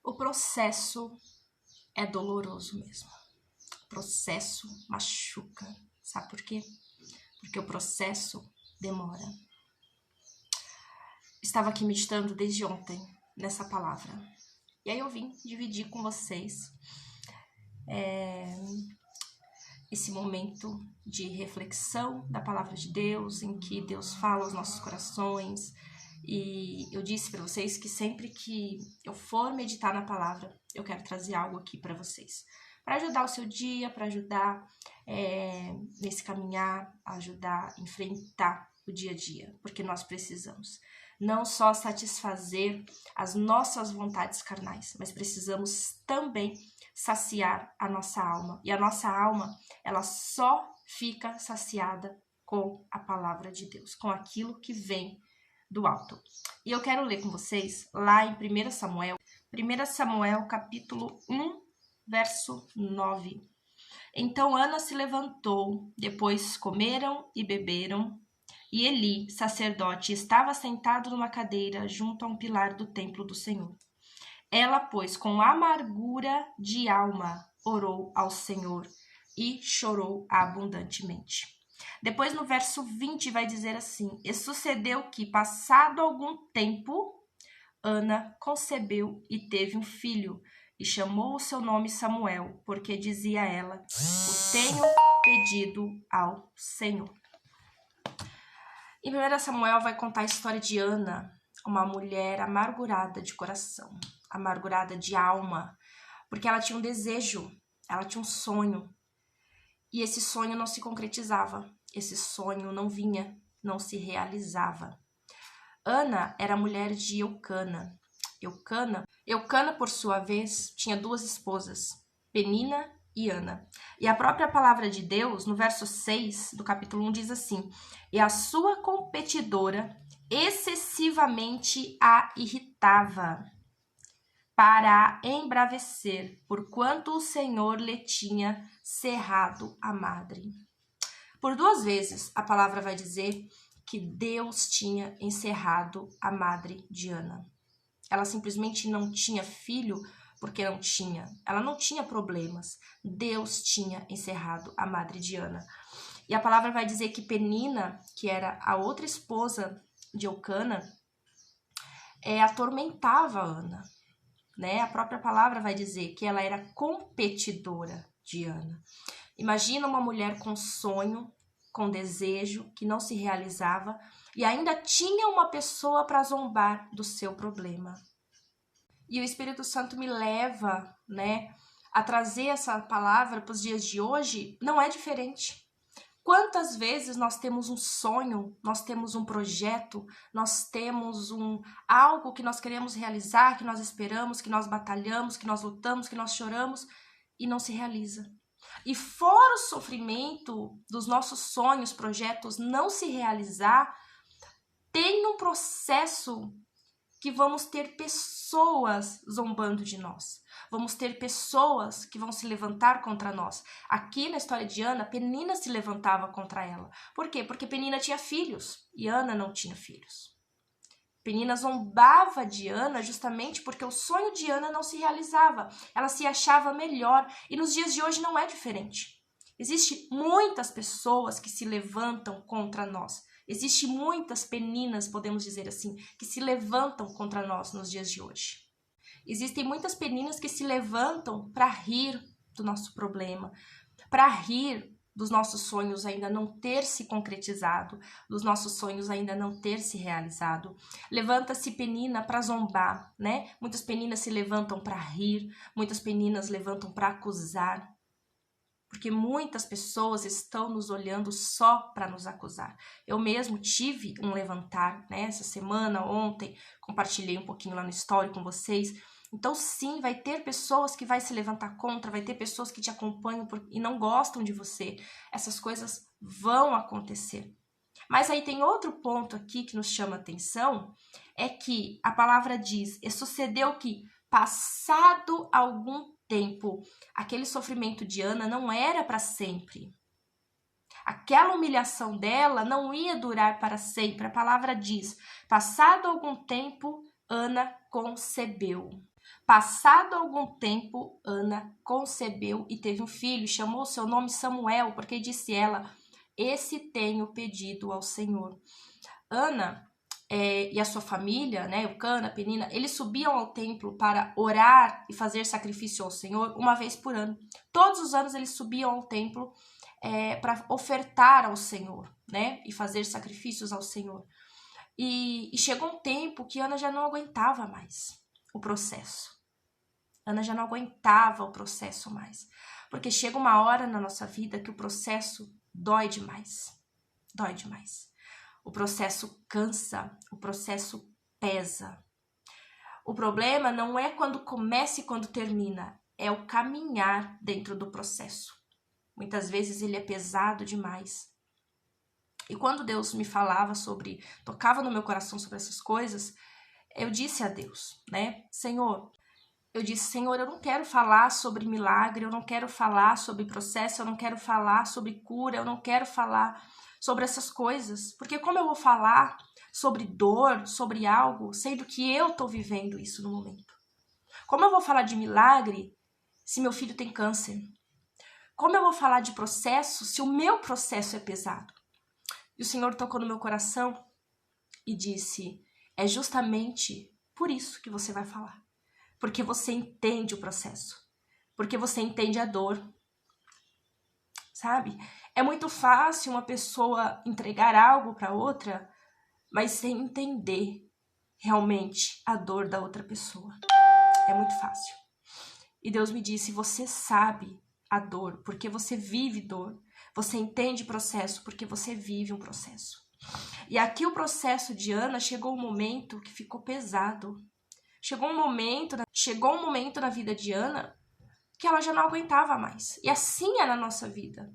O processo é doloroso mesmo. O processo machuca. Sabe por quê? Porque o processo demora. Estava aqui meditando desde ontem nessa palavra. E aí eu vim dividir com vocês esse momento de reflexão da palavra de Deus, em que Deus fala aos nossos corações. E eu disse para vocês que sempre que eu for meditar na palavra, eu quero trazer algo aqui para vocês. Para ajudar o seu dia, para ajudar nesse caminhar, ajudar a enfrentar o dia a dia. Porque nós precisamos não só satisfazer as nossas vontades carnais, mas precisamos também saciar a nossa alma. E a nossa alma, ela só fica saciada com a palavra de Deus, com aquilo que vem do alto. E eu quero ler com vocês lá em 1 Samuel capítulo 1, verso 9. Então Ana se levantou, depois comeram e beberam, e Eli, sacerdote, estava sentado numa cadeira junto a um pilar do templo do Senhor. Ela, pois, com amargura de alma, orou ao Senhor e chorou abundantemente. Depois, no verso 20, vai dizer assim: E sucedeu que, passado algum tempo, Ana concebeu e teve um filho, e chamou o seu nome Samuel, porque dizia ela: O tenho pedido ao Senhor. Em 1 Samuel vai contar a história de Ana, uma mulher amargurada de coração, amargurada de alma, porque ela tinha um desejo, ela tinha um sonho, e esse sonho não se concretizava, esse sonho não vinha, não se realizava. Ana era mulher de Eucana. Eucana, por sua vez, tinha duas esposas, Penina e Ana. E a própria palavra de Deus, no verso 6 do capítulo 1, diz assim: E a sua competidora excessivamente a irritava, para a embravecer, porquanto o Senhor lhe tinha cerrado a madre. Por duas vezes a palavra vai dizer que Deus tinha encerrado a madre de Ana. Ela simplesmente não tinha filho porque não tinha. Ela não tinha problemas. Deus tinha encerrado a madre de Ana. E a palavra vai dizer que Penina, que era a outra esposa de Eucana, atormentava Ana. Né? A própria palavra vai dizer que ela era competidora de Ana. Imagina uma mulher com sonho, com desejo, que não se realizava, e ainda tinha uma pessoa para zombar do seu problema. E o Espírito Santo me leva, né, a trazer essa palavra para os dias de hoje. Não é diferente. Quantas vezes nós temos um sonho, nós temos um projeto, nós temos algo que nós queremos realizar, que nós esperamos, que nós batalhamos, que nós lutamos, que nós choramos, e não se realiza. E fora o sofrimento dos nossos sonhos, projetos não se realizar, tem um processo que vamos ter pessoas zombando de nós. Vamos ter pessoas que vão se levantar contra nós. Aqui na história de Ana, Penina se levantava contra ela. Por quê? Porque Penina tinha filhos e Ana não tinha filhos. Penina zombava de Ana justamente porque o sonho de Ana não se realizava. Ela se achava melhor. E nos dias de hoje não é diferente. Existem muitas pessoas que se levantam contra nós. Existem muitas Peninas, podemos dizer assim, que se levantam contra nós nos dias de hoje. Existem muitas Peninas que se levantam para rir do nosso problema, para rir dos nossos sonhos ainda não ter se concretizado, dos nossos sonhos ainda não ter se realizado. Levanta-se Penina para zombar, né? Muitas Peninas se levantam para rir, muitas Peninas levantam para acusar, porque muitas pessoas estão nos olhando só para nos acusar. Eu mesmo tive um levantar, né? Essa semana, ontem, compartilhei um pouquinho lá no story com vocês. Então, sim, vai ter pessoas que vai se levantar contra, vai ter pessoas que te acompanham e não gostam de você. Essas coisas vão acontecer. Mas aí tem outro ponto aqui que nos chama atenção, é que a palavra diz, e sucedeu que, passado algum tempo, aquele sofrimento de Ana não era para sempre. Aquela humilhação dela não ia durar para sempre. A palavra diz, passado algum tempo, Ana concebeu. Passado algum tempo, Ana concebeu e teve um filho, chamou seu nome Samuel, porque disse ela, esse tenho pedido ao Senhor. Ana e a sua família, né, o Cana, a Penina, eles subiam ao templo para orar e fazer sacrifício ao Senhor uma vez por ano. Todos os anos eles subiam ao templo para ofertar ao Senhor, né, e fazer sacrifícios ao Senhor. E chegou um tempo que Ana já não aguentava mais o processo. Ana já não aguentava o processo mais. Porque chega uma hora na nossa vida que o processo dói demais. Dói demais. O processo cansa, o processo pesa. O problema não é quando começa e quando termina, é o caminhar dentro do processo. Muitas vezes ele é pesado demais. E quando Deus me falava tocava no meu coração sobre essas coisas, eu disse a Deus, né? Senhor, eu não quero falar sobre milagre, eu não quero falar sobre processo, eu não quero falar sobre cura, eu não quero falar sobre essas coisas. Porque como eu vou falar sobre dor, sobre algo, sendo que eu estou vivendo isso no momento? Como eu vou falar de milagre se meu filho tem câncer? Como eu vou falar de processo se o meu processo é pesado? E o Senhor tocou no meu coração e disse, é justamente por isso que você vai falar. Porque você entende o processo. Porque você entende a dor. Sabe? É muito fácil uma pessoa entregar algo para outra, mas sem entender realmente a dor da outra pessoa. É muito fácil. E Deus me disse, você sabe a dor, porque você vive dor. Você entende o processo, porque você vive um processo. E aqui o processo de Ana chegou um momento que ficou pesado. Chegou um momento na vida de Ana que ela já não aguentava mais. E assim é na nossa vida.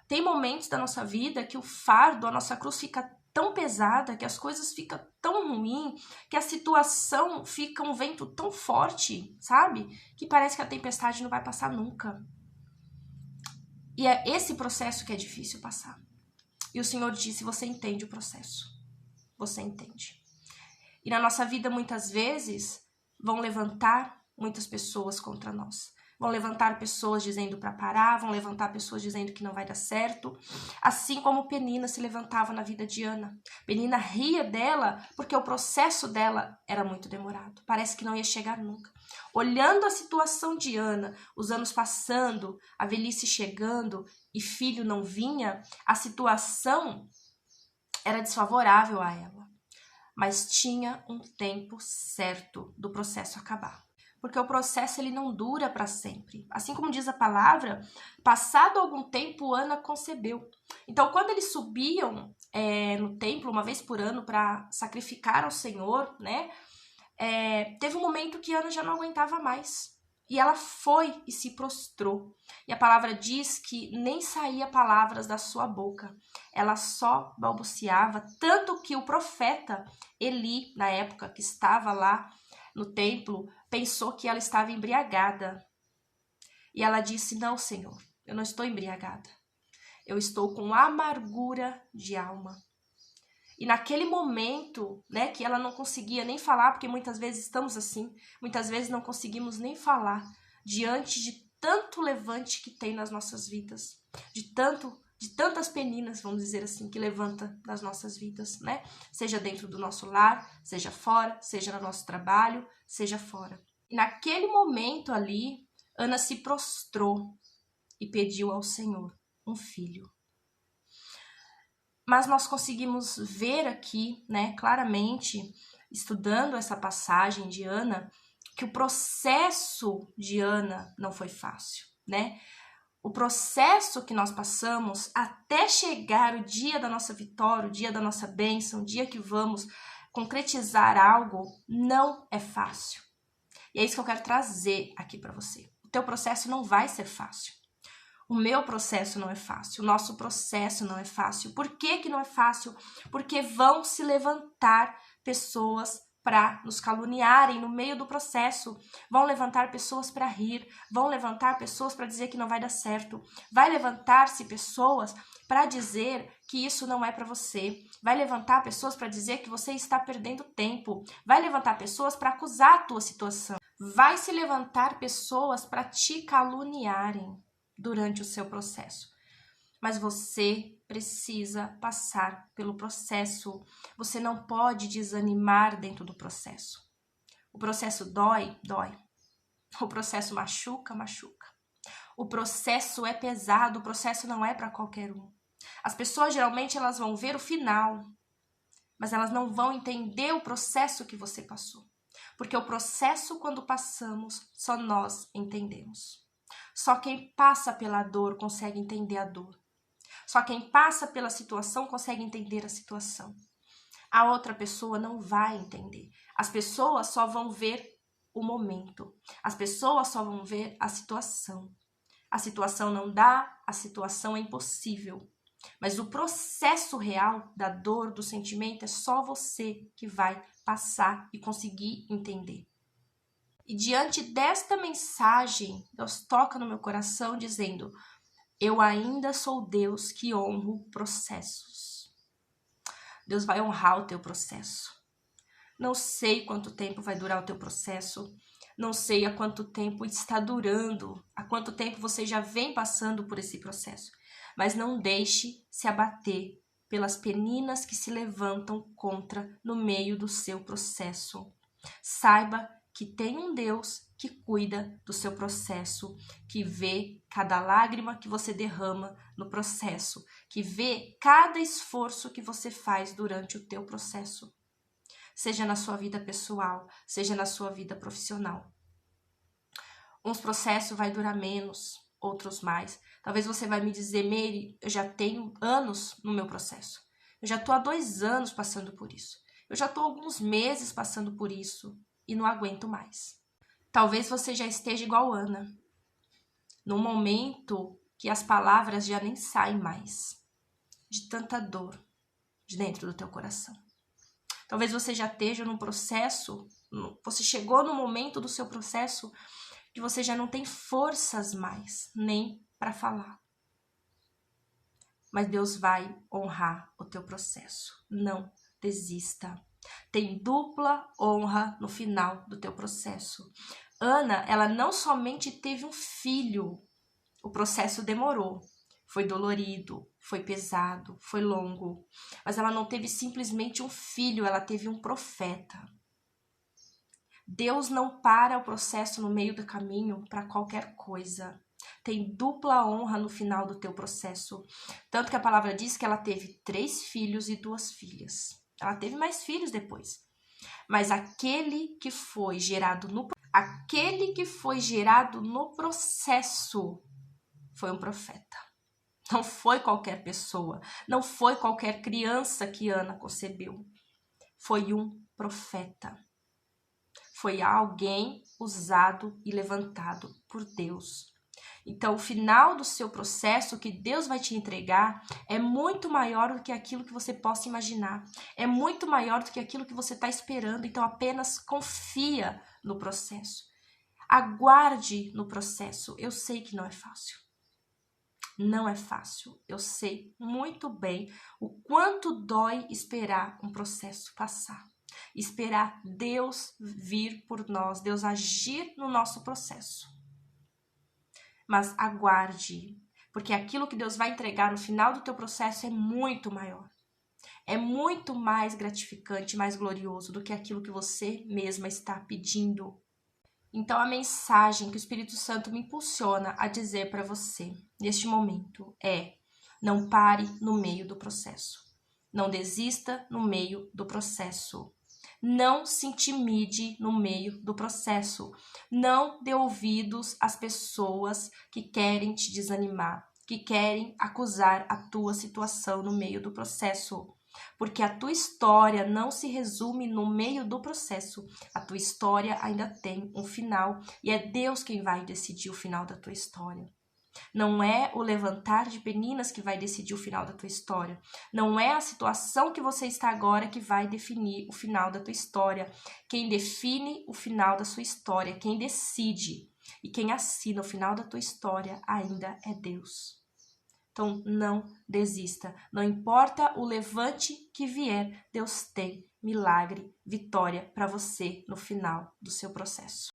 Tem momentos da nossa vida que o fardo, a nossa cruz fica tão pesada, que as coisas ficam tão ruins, que a situação fica um vento tão forte, sabe? Que parece que a tempestade não vai passar nunca. E é esse processo que é difícil passar. E o Senhor disse, você entende o processo. Você entende. E na nossa vida, muitas vezes, vão levantar muitas pessoas contra nós. Vão levantar pessoas dizendo para parar, vão levantar pessoas dizendo que não vai dar certo. Assim como Penina se levantava na vida de Ana. Penina ria dela porque o processo dela era muito demorado. Parece que não ia chegar nunca. Olhando a situação de Ana, os anos passando, a velhice chegando e filho não vinha, a situação era desfavorável a ela. Mas tinha um tempo certo do processo acabar. Porque o processo ele não dura para sempre. Assim como diz a palavra, passado algum tempo, Ana concebeu. Então, quando eles subiam no templo uma vez por ano para sacrificar ao Senhor, né? Teve um momento que Ana já não aguentava mais. E ela foi e se prostrou. E a palavra diz que nem saía palavras da sua boca. Ela só balbuciava, tanto que o profeta Eli, na época que estava lá no templo, pensou que ela estava embriagada. E ela disse, não, Senhor, eu não estou embriagada. Eu estou com amargura de alma. E naquele momento, né, que ela não conseguia nem falar, porque muitas vezes estamos assim, muitas vezes não conseguimos nem falar, diante de tanto levante que tem nas nossas vidas, de tantas peninas, vamos dizer assim, que levanta nas nossas vidas, né? Seja dentro do nosso lar, seja fora, seja no nosso trabalho, seja fora. E naquele momento ali, Ana se prostrou e pediu ao Senhor um filho. Mas nós conseguimos ver aqui, né, claramente, estudando essa passagem de Ana, que o processo de Ana não foi fácil, né? O processo que nós passamos até chegar o dia da nossa vitória, o dia da nossa bênção, o dia que vamos concretizar algo, não é fácil. E é isso que eu quero trazer aqui para você. O teu processo não vai ser fácil. O meu processo não é fácil, o nosso processo não é fácil. Por que que não é fácil? Porque vão se levantar pessoas para nos caluniarem no meio do processo. Vão levantar pessoas para rir, vão levantar pessoas para dizer que não vai dar certo. Vai levantar-se pessoas para dizer que isso não é para você. Vai levantar pessoas para dizer que você está perdendo tempo. Vai levantar pessoas para acusar a tua situação. Vai se levantar pessoas para te caluniarem durante o seu processo. Mas você precisa passar pelo processo. Você não pode desanimar dentro do processo. O processo dói, dói. O processo machuca, machuca. O processo é pesado, o processo não é para qualquer um. As pessoas geralmente elas vão ver o final, mas elas não vão entender o processo que você passou. Porque o processo, quando passamos, só nós entendemos. Só quem passa pela dor consegue entender a dor. Só quem passa pela situação consegue entender a situação. A outra pessoa não vai entender. As pessoas só vão ver o momento. As pessoas só vão ver a situação. A situação não dá, a situação é impossível. Mas o processo real da dor, do sentimento, é só você que vai passar e conseguir entender. E diante desta mensagem, Deus toca no meu coração dizendo: eu ainda sou Deus que honro processos. Deus vai honrar o teu processo. Não sei quanto tempo vai durar o teu processo. Não sei há quanto tempo está durando, há quanto tempo você já vem passando por esse processo. Mas não deixe se abater pelas peninas que se levantam contra no meio do seu processo. Saiba que tem um Deus que cuida do seu processo, que vê cada lágrima que você derrama no processo, que vê cada esforço que você faz durante o teu processo. Seja na sua vida pessoal, seja na sua vida profissional. Uns processos vai durar menos, outros mais. Talvez você vai me dizer: Meire, eu já tenho anos no meu processo. Eu já estou há 2 anos passando por isso. Eu já estou há alguns meses passando por isso e não aguento mais. Talvez você já esteja igual Ana, num momento que as palavras já nem saem mais, de tanta dor de dentro do teu coração. Talvez você já esteja num processo, você chegou no momento do seu processo que você já não tem forças mais, nem para falar. Mas Deus vai honrar o teu processo. Não desista. Tem dupla honra no final do teu processo. Ana, ela não somente teve um filho, o processo demorou. Foi dolorido, foi pesado, foi longo. Mas ela não teve simplesmente um filho, ela teve um profeta. Deus não para o processo no meio do caminho para qualquer coisa. Tem dupla honra no final do teu processo. Tanto que a palavra diz que ela teve 3 filhos e 2 filhas. Ela teve mais filhos depois. Mas aquele que foi gerado no processo foi um profeta. Não foi qualquer pessoa, não foi qualquer criança que Ana concebeu. Foi um profeta. Foi alguém usado e levantado por Deus. Então, o final do seu processo, que Deus vai te entregar, é muito maior do que aquilo que você possa imaginar. É muito maior do que aquilo que você está esperando. Então, apenas confia no processo. Aguarde no processo. Eu sei que não é fácil. Não é fácil. Eu sei muito bem o quanto dói esperar um processo passar. Esperar Deus vir por nós, Deus agir no nosso processo. Mas aguarde, porque aquilo que Deus vai entregar no final do teu processo é muito maior. É muito mais gratificante, mais glorioso do que aquilo que você mesma está pedindo. Então, a mensagem que o Espírito Santo me impulsiona a dizer para você neste momento é: não pare no meio do processo. Não desista no meio do processo. Não se intimide no meio do processo. Não dê ouvidos às pessoas que querem te desanimar, que querem acusar a tua situação no meio do processo. Porque a tua história não se resume no meio do processo. A tua história ainda tem um final e é Deus quem vai decidir o final da tua história. Não é o levantar de peninas que vai decidir o final da tua história. Não é a situação que você está agora que vai definir o final da tua história. Quem define o final da sua história, quem decide e quem assina o final da tua história ainda é Deus. Então, não desista. Não importa o levante que vier, Deus tem milagre, vitória para você no final do seu processo.